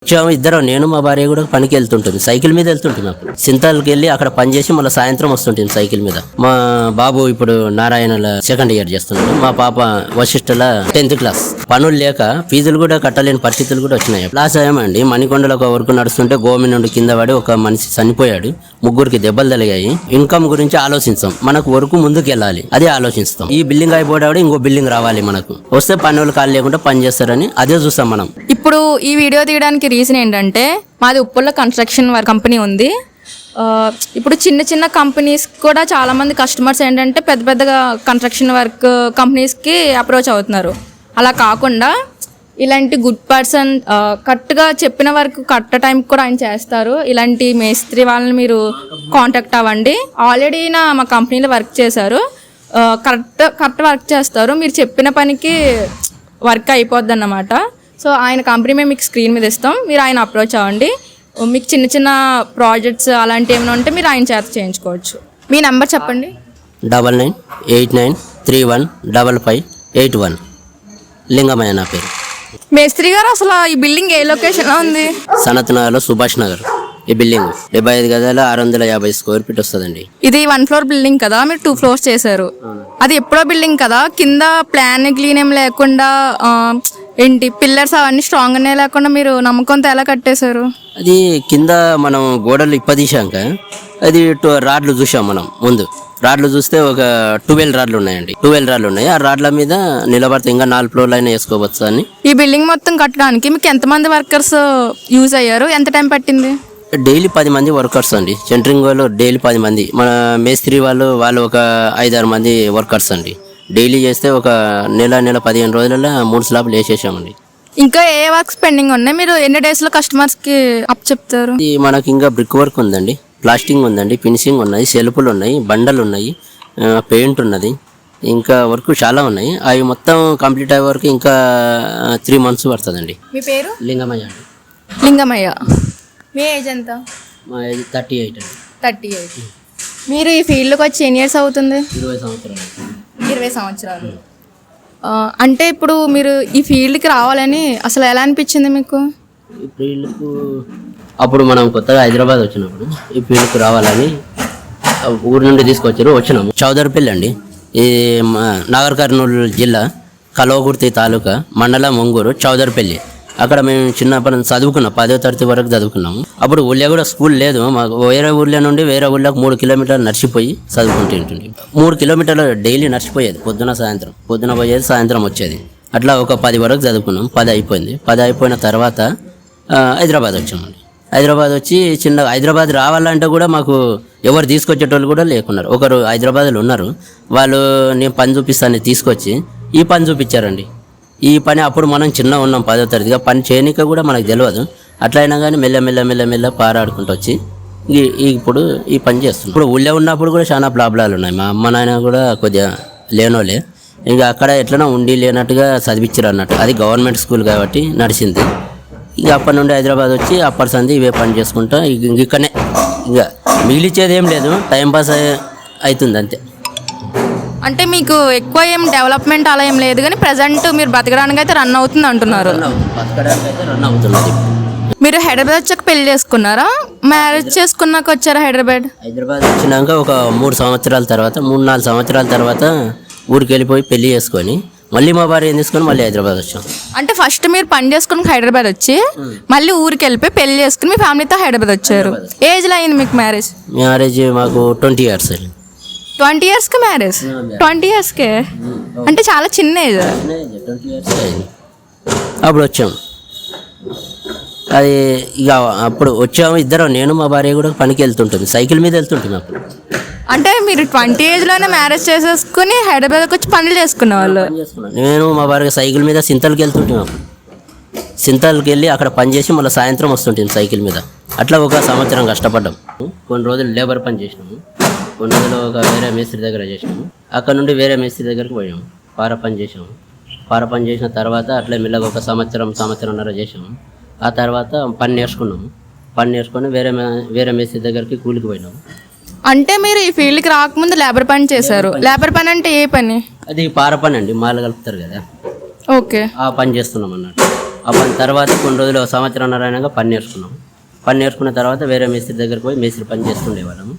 ఇద్దరు నేను మా భార్య కూడా పనికి వెళ్తుంటుంది, సైకిల్ మీద వెళ్తుంటుంది. అప్పుడు సింతాల్కి వెళ్ళి అక్కడ పని చేసి మళ్ళీ సాయంత్రం వస్తుంటుంది సైకిల్ మీద. మా బాబు ఇప్పుడు నారాయణల సెకండ్ ఇయర్ చేస్తున్నాడు, మా పాప వశిష్ఠల 10th క్లాస్. పనులు లేక ఫీజులు కూడా కట్టలేని పరిస్థితులు కూడా వచ్చినాయి. లాస్ అయ్యామండి. మణికొండలో ఒక వర్క్ నడుస్తుంటే గోమి నుండి కింద పడి ఒక మనిషి చనిపోయాడు, 3 దెబ్బలు తగిలాయి. ఇన్కమ్ గురించి ఆలోచిస్తాం, మనకు వర్క్ ముందుకు వెళ్ళాలి, అదే ఆలోచిస్తాం. ఈ బిల్డింగ్ అయిపోయాడు, ఇంకో బిల్డింగ్ రావాలి, మనకు వస్తే పని వాళ్ళు ఖాళీ లేకుండా పని చేస్తారని అదే చూస్తాం మనం. ఇప్పుడు ఈ వీడియో తీయడానికి రీజన్ ఏంటంటే, మాది ఉప్పల్లో కన్స్ట్రక్షన్ కంపెనీ ఉంది. ఇప్పుడు చిన్న చిన్న కంపెనీస్ కూడా చాలా మంది కస్టమర్స్ ఏంటంటే పెద్ద పెద్దగా కన్స్ట్రక్షన్ వర్క్ కంపెనీస్కి అప్రోచ్ అవుతున్నారు. అలా కాకుండా ఇలాంటి గుడ్ పర్సన్ కరెక్ట్గా చెప్పిన వర్క్ కరెక్ట్ టైంకి కూడా ఆయన చేస్తారు. ఇలాంటి మేస్త్రి వాళ్ళని మీరు కాంటాక్ట్ అవ్వండి. ఆల్రెడీ మా కంపెనీలో వర్క్ చేశారు, కరెక్ట్ వర్క్ చేస్తారు. మీరు చెప్పిన పనికి వర్క్ అయిపోద్ది అన్నమాట. సో ఆయన కంపెనీ మేము మీకు స్క్రీన్ మీద ఇస్తాం, మీరు ఆయన అప్రోచ్ అవ్వండి. మీకు చిన్న చిన్న ప్రాజెక్ట్స్ అలాంటివి ఏమైనా ఉంటే మీరు ఆయన చేత చేయించుకోవచ్చు. మీ నెంబర్ చెప్పండి. 9989315581. లింగమయ్య నా పేరు. మేస్త్రి గారు, అసలు ఈ బిల్డింగ్ ఏ లొకేషన్లో ఉంది? సనత్ నగర్లో సుభాష్ నగర్. ఈ బిల్డింగ్ 75 గదాల 650 స్క్వేర్ ఫీట్ వస్తుందండి. ఇది 1 floor బిల్డింగ్ కదా, మీరు 2 floors చేశారు. అది ఎప్పుడో బిల్డింగ్ కదా, కింద ప్లాన్ క్లీన్ ఏం లేకుండా ఏంటి పిల్లర్స్ అవన్నీ స్ట్రాంగ్ అనే లేకుండా మీరు నమ్మకంతో ఎలా కట్టేశారు? అది కింద మనం గోడలు ఇప్పదీశాక అది రాడ్లు చూసాం మనం. ముందు రాడ్లు చూస్తే ఒక 12 రాడ్లు ఉన్నాయండి. 12 రాడ్లు ఉన్నాయి. ఆ రాడ్ల మీద నిలబడితే ఇంకా 4 ఫ్లోర్లు అయినా వేసుకోవచ్చు అని. ఈ బిల్డింగ్ మొత్తం కట్టడానికి మీకు ఎంతమంది వర్కర్స్ యూజ్ అయ్యారు? ఎంత టైం పట్టింది? డైలీ 10 మంది వర్కర్స్ అండి. సెంటరింగ్ వాళ్ళు డైలీ 10 మంది, మన మేస్త్రి వాళ్ళు ఒక 5-6 మంది వర్కర్స్ అండి. డైలీ చేస్తే ఒక నెల 15 రోజులలో 3 స్లాబ్లు వేసేసామండి. ఇంకా ఏ వర్క్స్ పెండింగ్ ఉన్నాయి? మీరు ఎన్ని డేస్లో కస్టమర్స్కి అప్ చెప్తారు? మనకి ఇంకా బ్రిక్ వర్క్ ఉందండి, ప్లాస్టింగ్ ఉందండి, ఫినిషింగ్ ఉన్నాయి, సెల్ఫ్లు ఉన్నాయి, బండలు ఉన్నాయి, పెయింట్ ఉన్నది, ఇంకా వర్క్ చాలా ఉన్నాయి. అవి మొత్తం కంప్లీట్ అయ్యే వరకు ఇంకా 3 months పడుతుందండి. మీ పేరు? లింగమయ్య అండి. లింగమయ్య. మీ ఏజ్ ఎంత? మా ఏజ్ 38 అండి. 38. మీరు ఈ ఫీల్డ్కి వచ్చి ఎన్ని ఇయర్స్ అవుతుంది? 20 సంవత్సరాలు. 20 సంవత్సరాలు. అంటే ఇప్పుడు మీరు ఈ ఫీల్డ్కి రావాలని అసలు ఎలా అనిపించింది మీకు? ఈ ఫీల్డ్కు అప్పుడు మనం కొత్తగా హైదరాబాద్ వచ్చినప్పుడు ఈ ఫీల్డ్కి రావాలని ఊరు నుండి వచ్చినాము. చౌదరిపల్లి అండి, ఈ నాగర్ కర్నూలు జిల్లా, కల్వకుర్తి తాలూకా, మండలం ఒంగూరు, చౌదరిపల్లి. అక్కడ మేము చిన్నప్పటి నుంచి చదువుకున్నాం, 10వ తరగతి వరకు చదువుకున్నాము. అప్పుడు ఊళ్ళో కూడా స్కూల్ లేదు మాకు. వేరే ఊళ్ళో నుండి వేరే ఊళ్ళోకి 3 కిలోమీటర్లు నడిచిపోయి చదువుకుంటుంటుంది. 3 కిలోమీటర్లు డైలీ నడిచిపోయేది, పొద్దున పోయేది, సాయంత్రం వచ్చేది. అట్లా ఒక 10 వరకు చదువుకున్నాం. 10 అయిపోయింది. 10 అయిపోయిన తర్వాత హైదరాబాద్ వచ్చామండి. హైదరాబాద్ వచ్చి హైదరాబాద్ రావాలంటే కూడా మాకు ఎవరు తీసుకొచ్చేటోళ్ళు కూడా లేకున్నారు. ఒకరు హైదరాబాద్లో ఉన్నారు, వాళ్ళు నేను పని చూపిస్తాను తీసుకొచ్చి ఈ పని చూపించారండి. ఈ పని అప్పుడు మనం చిన్న ఉన్నాం, 10వ తరగతిగా, పని చేయనిక కూడా మనకు తెలియదు. అట్లా అయినా కానీ మెల్ల పారాడుకుంటూ వచ్చి ఇప్పుడు ఈ పని చేస్తున్నాం. ఇప్పుడు ఊళ్ళో ఉన్నప్పుడు కూడా చాలా ప్రాబ్లాలు ఉన్నాయి. మా అమ్మ నాయన కూడా కొద్దిగా లేనోలే, ఇంకా అక్కడ ఎట్లనో ఉండి లేనట్టుగా చదివించారు అన్నట్టు. అది గవర్నమెంట్ స్కూల్ కాబట్టి నడిచింది. ఇక అప్పటి నుండి హైదరాబాద్ వచ్చి అప్పటి సంది ఇవే పని చేసుకుంటా ఇక్కడనే ఇంకా మిగిలిచ్చేది ఏం లేదు, టైంపాస్ అవుతుంది అంతే. అంటే మీకు ఎక్కువ ఏం డెవలప్మెంట్ అలా ఏం లేదు, కానీ ప్రజెంట్ మీరు బతకడానికి అయితే రన్ అవుతుంది అంటున్నారు. రన్ అవుతున్నది. మీరు హైదరాబాద్ వచ్చాక పెళ్లి చేసుకున్నారా? మ్యారేజ్ చేసుకున్నాక వచ్చారా హైదరాబాద్? హైదరాబాద్ వచ్చినాక ఒక 3 సంవత్సరాల తర్వాత, 3-4 సంవత్సరాల తర్వాత ఊరికి వెళ్ళిపోయి పెళ్లి చేసుకొని మళ్ళీ మా భార్య తీసుకొని మళ్ళీ హైదరాబాద్ వచ్చాం. అంటే ఫస్ట్ మీరు పని చేసుకుని హైదరాబాద్ వచ్చి మళ్ళీ ఊరికి వెళ్ళిపోయి పెళ్లి చేసుకుని మీ ఫ్యామిలీతో హైదరాబాద్ వచ్చారు. ఏజ్లో అయింది మీకు మ్యారేజ్? మాకు 20 years. 20 yearsకి మ్యారేజ్? 20 yearsకే అంటే చాలా చిన్న ఏజ్. 20 years అప్పుడు వచ్చాం. అది ఇక అప్పుడు వచ్చాము ఇద్దరం, నేను మా భార్య కూడా పనికి వెళ్తుంటుంది, సైకిల్ మీద వెళ్తుంటుంది అప్పుడు. అంటే మీరు 20 ఏజ్లోనే మ్యారేజ్ చేసేసుకుని హైదరాబాద్కి వచ్చి పనులు చేసుకునే వాళ్ళు? నేను మా భార్య సైకిల్ మీద సింతల్కి వెళ్తుంటున్నాం. సింతల్కి వెళ్ళి అక్కడ పని చేసి మళ్ళీ సాయంత్రం వస్తుంటాం సైకిల్ మీద. అట్లా ఒక సంవత్సరం కష్టపడ్డాం. కొన్ని రోజులు లేబర్ పని చేసినాము, కొన్ని రోజులు ఒక వేరే మేస్త్రి దగ్గర చేసినాము. అక్కడ నుండి వేరే మేస్త్రి దగ్గరికి పోయాము, పార పని చేసాము. పార పని చేసిన తర్వాత అట్లా మెల్లగా ఒక సంవత్సరంన్నర చేసాము. ఆ తర్వాత పని నేర్చుకున్నాము. పని నేర్చుకొని వేరే మేస్త్రి దగ్గరికి కూలికి పోయినాము. అంటే మీరు ఈ ఫీల్డ్కి రాకముందు లేబర్ పని చేశారు. లేబర్ పని అంటే ఏ పని? అది పార పని అండి, మాల కలుపుతారు కదా, ఓకే, ఆ పని చేస్తున్నాం అన్నట్టు. ఆ పని తర్వాత కొన్ని రోజులు సంవత్సరంన్నర పని నేర్చుకున్నాం. పని నేర్చుకున్న తర్వాత వేరే మేస్త్రి దగ్గరికి పోయి మేస్త్రి పని చేస్తుండేవాళ్ళము.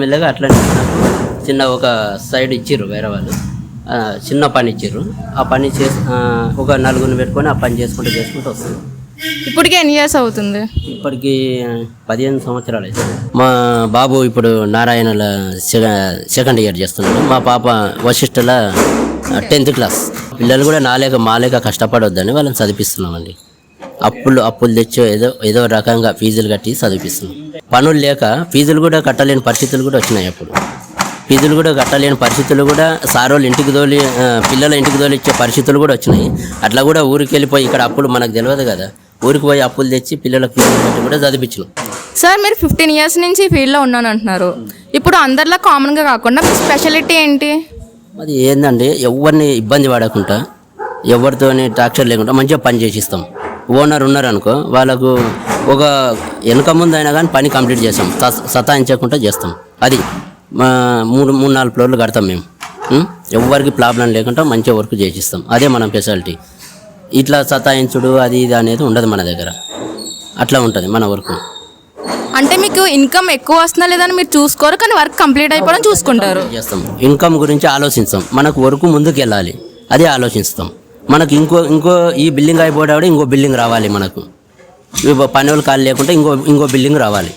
మెల్లగా అట్లనే నాకు చిన్న ఒక సైడ్ ఇచ్చిర్రు వేరే వాళ్ళు, చిన్న పని ఇచ్చిర్రు. ఆ పని చేసి ఒక నలుగురిని పెట్టుకొని ఆ పని చేసుకుంటూ వస్తున్నాం. ఇప్పటికి ఎన్ని ఇయర్స్ అవుతుంది? ఇప్పటికి 15 సంవత్సరాలు అవుతుంది. మా బాబు ఇప్పుడు నారాయణల సెకండ్ ఇయర్ చేస్తున్నాడు. మా పాప వశిష్ఠల 10th క్లాస్. పిల్లలు కూడా మాలేక కష్టపడొద్దని వాళ్ళని చదివిస్తున్నామండి. అప్పులు తెచ్చో ఏదో రకంగా ఫీజులు కట్టి చదివిస్తున్నాం. పనులు లేక ఫీజులు కూడా కట్టలేని పరిస్థితులు కూడా వచ్చినాయి. అప్పుడు ఫీజులు కూడా కట్టలేని పరిస్థితులు కూడా సారోళ్ళు పిల్లల ఇంటికి తోలిచ్చే పరిస్థితులు కూడా వచ్చినాయి. అట్లా కూడా ఊరికి వెళ్ళిపోయి ఇక్కడ అప్పులు మనకు తెలియదు కదా, ఊరికి పోయి అప్పులు తెచ్చి పిల్లలకు ఫీజులు కట్టి కూడా చదివించినాం. సార్ మీరు 15 ఇయర్స్ నుంచి ఈ ఫీల్డ్లో ఉన్నాను అంటున్నారు. ఇప్పుడు అందరిలో కామన్గా కాకుండా మీ స్పెషాలిటీ ఏంటి? అది ఏంటంటే ఎవరిని ఇబ్బంది పడకుండా, ఎవరితోని టార్చర్ లేకుండా మంచిగా పని చేసిస్తాం. ఓనర్ ఉన్నారనుకో, వాళ్ళకు ఒక వెనక ముందు అయినా కానీ పని కంప్లీట్ చేస్తాం, సతాయించకుండా చేస్తాం. అది 3-4 ఫ్లోర్లు కడతాం మేము. ఎవరికి ప్రాబ్లం లేకుండా మంచిగా వర్క్ చేసిస్తాం. అదే మన స్పెషాలిటీ. ఇట్లా సతాయించుడు అది ఇది అనేది ఉండదు మన దగ్గర. అట్లా ఉంటుంది మన వర్క్. అంటే మీకు ఇన్కమ్ ఎక్కువ వస్తుందా లేదని మీరు చూసుకోరు, కానీ వర్క్ కంప్లీట్ అయిపోవడం చూసుకుంటారు. చేస్తాం. ఇన్కమ్ గురించి ఆలోచిస్తాం. మనకు వర్క్ ముందుకు వెళ్ళాలి, అదే ఆలోచిస్తాం. మనకు ఇంకో ఈ బిల్డింగ్ అయిపోయాడు, ఇంకో బిల్డింగ్ రావాలి. మనకు పని వాళ్ళు ఖాళీ లేకుండా ఇంకో బిల్డింగ్ రావాలి.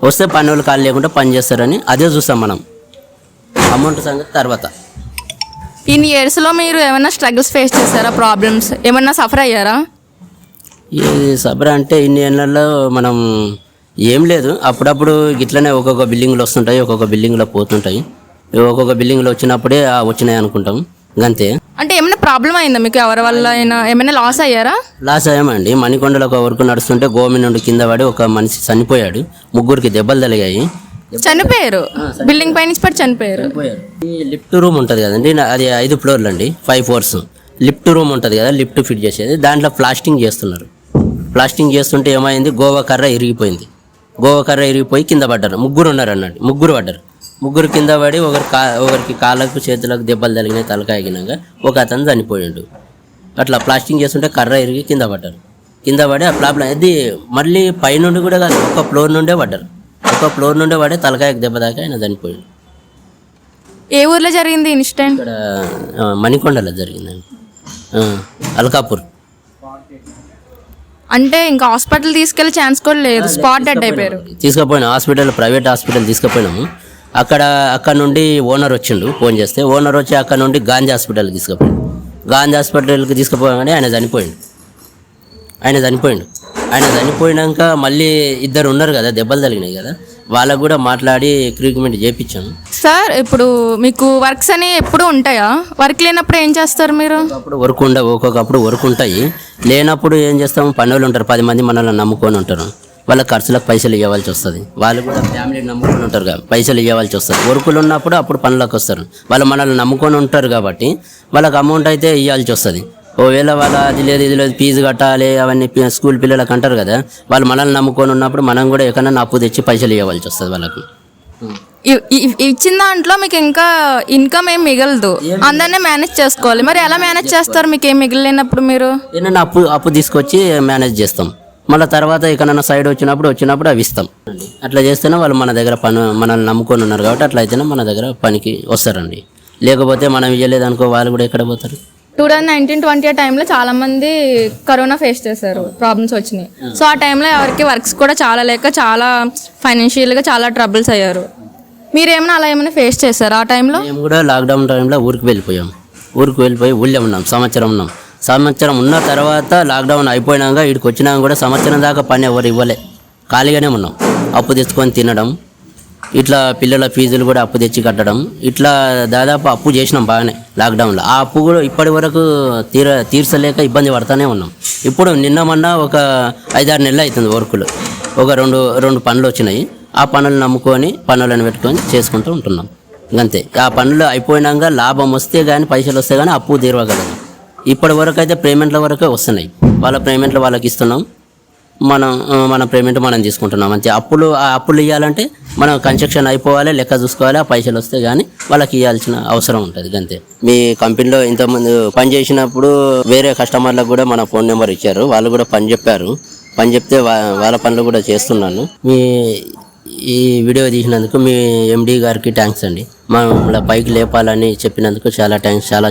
వస్తే పని వాళ్ళు ఖాళీ లేకుండా పని చేస్తారని అదే చూస్తాం మనం. అమౌంట్ సంగతి తర్వాత. ఇన్ని ఇయర్స్లో మీరు ఏమైనా స్ట్రగుల్స్ ఫేస్ చేశారా? ప్రాబ్లమ్స్ ఏమన్నా సఫర్ అయ్యారా? ఈ సఫర్ అంటే ఇన్ని ఏళ్ళల్లో మనం ఏం లేదు. అప్పుడప్పుడు ఇట్లనే ఒక్కొక్క బిల్డింగ్లు వస్తుంటాయి, ఒక్కొక్క బిల్డింగ్లో పోతుంటాయి. ఒక్కొక్క బిల్డింగ్లో వచ్చినప్పుడే వచ్చినాయి అనుకుంటాం, అంతే. అంటే ఏమైనా ప్రాబ్లం అయిందా మీకు? ఎవరి వల్ల అయినా ఏమైనా లాస్ అయ్యారా? లాస్ అయ్యామండి. మణికొండలో ఒక వర్క్ నడుస్తుంటే గోమి నుండి కింద పడి ఒక మనిషి చనిపోయాడు. 3 దెబ్బలు తగిలాయి. చనిపోయారు? బిల్డింగ్ పై నుంచి పడి చనిపోయారు. ఈ లిఫ్ట్ రూమ్ ఉంటుంది కదండి, అది 5 ఫ్లోర్లు అండి, 5 floors. లిఫ్ట్ రూమ్ ఉంటుంది కదా, లిఫ్ట్ ఫిట్ చేసేది. దాంట్లో ప్లాస్టింగ్ చేస్తున్నారు. ప్లాస్టింగ్ చేస్తుంటే ఏమైంది, గోవా కర్ర ఇరిగిపోయింది. గోవా కర్ర ఇరిగిపోయి కింద పడ్డారు. 3 ఉన్నారు అన్నట్టు. 3 పడ్డారు. 3 కింద పడి ఒకరికి కాళ్ళకు చేతులకు దెబ్బలు తగిలినాయి, తలకాగినాక ఒక అతను చనిపోయాడు. అట్లా ప్లాస్టింగ్ చేస్తుంటే కర్ర ఇరిగి కింద పడ్డారు. కింద పడి ఆ ప్రాబ్లం అది మళ్ళీ పైనుండి కూడా కాదు, ఒక ఫ్లోర్ నుండే పడ్డారు. ఒక ఫ్లోర్ నుండే పడి తలకాయకు దెబ్బ దాకా ఆయన చనిపోయాడు. ఏ ఊర్లో జరిగింది ఇన్సిడెంట్? ఇక్కడ మణికొండలో జరిగిందండి, అల్కాపూర్. అంటే ఇంకా హాస్పిటల్ తీసుకెళ్ళే ఛాన్స్ కూడా లేదు, స్పాట్ డెడ్ అయిపోయారు. తీసుకుపోయినా హాస్పిటల్, ప్రైవేట్ హాస్పిటల్ తీసుకుపోయినాము. అక్కడ నుండి ఓనర్ వచ్చిండు, ఫోన్ చేస్తే ఓనర్ వచ్చి అక్కడ నుండి గాంధీ హాస్పిటల్కి తీసుకుపోయాడు. గాంధీ హాస్పిటల్కి తీసుకుపోగానే ఆయన చనిపోయాడు. ఆయన చనిపోయినాక మళ్ళీ 2 ఉన్నారు కదా, దెబ్బలు తగిలినాయి కదా, వాళ్ళకు కూడా మాట్లాడి ట్రీట్మెంట్ చేయించాను. సార్ ఇప్పుడు మీకు వర్క్స్ అని ఎప్పుడు ఉంటాయా? వర్క్ లేనప్పుడు ఏం చేస్తారు మీరు? ఒకప్పుడు వర్క్ ఉండవు, ఒక్కొక్కప్పుడు వర్క్ ఉంటాయి. లేనప్పుడు ఏం చేస్తాము, పనులు ఉంటారు, 10 మంది మనల్ని నమ్ముకొని ఉంటారు. వాళ్ళ ఖర్చులకు పైసలు ఇవ్వాల్సి వస్తుంది. వాళ్ళు కూడా ఫ్యామిలీని నమ్ముకొని ఉంటారు కదా, పైసలు ఇవ్వాల్సి వస్తుంది. వర్కులు ఉన్నప్పుడు అప్పుడు పనులకు వస్తారు. వాళ్ళు మనల్ని నమ్ముకొని ఉంటారు కాబట్టి వాళ్ళకి అమౌంట్ అయితే ఇవ్వాల్సి వస్తుంది. ఒకవేళ వాళ్ళ అది లేదు ఫీజు కట్టాలి అవన్నీ స్కూల్ పిల్లలకు అంటారు కదా, వాళ్ళు మనల్ని నమ్ముకొని ఉన్నప్పుడు మనం కూడా ఎక్కడన్నా అప్పు తెచ్చి పైసలు ఇవ్వాల్సి వస్తుంది వాళ్ళకు. ఇచ్చిన దాంట్లో మీకు ఇంకా ఇన్కమ్ ఏం మిగలదు, అందరినీ మేనేజ్ చేసుకోవాలి. మరి ఎలా మేనేజ్ చేస్తారు మీకు ఏం మిగిలినప్పుడు? మీరు ఏమన్నా అప్పు తీసుకొచ్చి మేనేజ్ చేస్తాం. మళ్ళీ తర్వాత ఎక్కడన్నా సైడ్ వచ్చినప్పుడు అవి ఇస్తాం. అట్లా చేస్తేనే వాళ్ళు మన దగ్గర మనల్ని నమ్ముకొని ఉన్నారు కాబట్టి అట్లా అయితేనే మన దగ్గర పనికి వస్తారండి. లేకపోతే మనం ఇవ్వలేదనుకో వాళ్ళు కూడా ఎక్కడ పోతారు. 2019-20 టైంలో చాలా మంది కరోనా ఫేస్ చేశారు, ప్రాబ్లమ్స్ వచ్చినాయి. సో ఆ టైంలో ఎవరికి వర్క్స్ కూడా చాలా లేక చాలా ఫైనాన్షియల్గా చాలా ట్రబుల్స్ అయ్యారు. మీరేమైనా అలా ఏమైనా ఫేస్ చేశారు ఆ టైంలో? మేము కూడా లాక్డౌన్ టైంలో ఊరికి వెళ్ళిపోయి ఊళ్ళో ఉన్నాం. సంవత్సరం ఉన్న తర్వాత లాక్డౌన్ అయిపోయినాక వీడికి వచ్చినాక కూడా సంవత్సరం దాకా పని ఎవరు ఇవ్వలే, ఖాళీగానే ఉన్నాం. అప్పు తెచ్చుకొని తినడం, ఇట్లా పిల్లల ఫీజులు కూడా అప్పు తెచ్చి కట్టడం, ఇట్లా దాదాపు అప్పు చేసినాం బాగానే లాక్డౌన్లో. ఆ అప్పు కూడా ఇప్పటి వరకు తీర్చలేక ఇబ్బంది పడుతూనే ఉన్నాం. ఇప్పుడు మొన్న ఒక 5-6 నెలలు అవుతుంది వర్కులు. ఒక రెండు పనులు వచ్చినాయి. ఆ పనులు నమ్ముకొని పనులను పెట్టుకొని చేసుకుంటూ ఉంటున్నాం, అంతే. ఆ పనులు అయిపోయినాక లాభం వస్తే కానీ పైసలు వస్తే కానీ అప్పు తీరవగలదు. ఇప్పటి వరకు అయితే పేమెంట్ల వరకే వస్తున్నాయి. వాళ్ళ పేమెంట్లు వాళ్ళకి ఇస్తున్నాం, మన పేమెంట్ మనం తీసుకుంటున్నాం అంతే. ఆ అప్పులు ఇవ్వాలంటే మనం కన్స్ట్రక్షన్ అయిపోవాలి, లెక్క చూసుకోవాలి, ఆ పైసలు వస్తే కానీ వాళ్ళకి ఇవ్వాల్సిన అవసరం ఉంటుంది అంతే. మీ కంపెనీలో ఇంతకుముందు పని చేసినప్పుడు వేరే కస్టమర్లకు కూడా మన ఫోన్ నెంబర్ ఇచ్చారు, వాళ్ళు కూడా పని చెప్పారు. పని చెప్తే వాళ్ళ పనులు కూడా చేస్తున్నాను. ఈ వీడియో తీసినందుకు మీ ఎండి గారికి థ్యాంక్స్ అండి. మమ్మల్ని పైకి లేపాలని చెప్పినందుకు చాలా థ్యాంక్స్. చాలా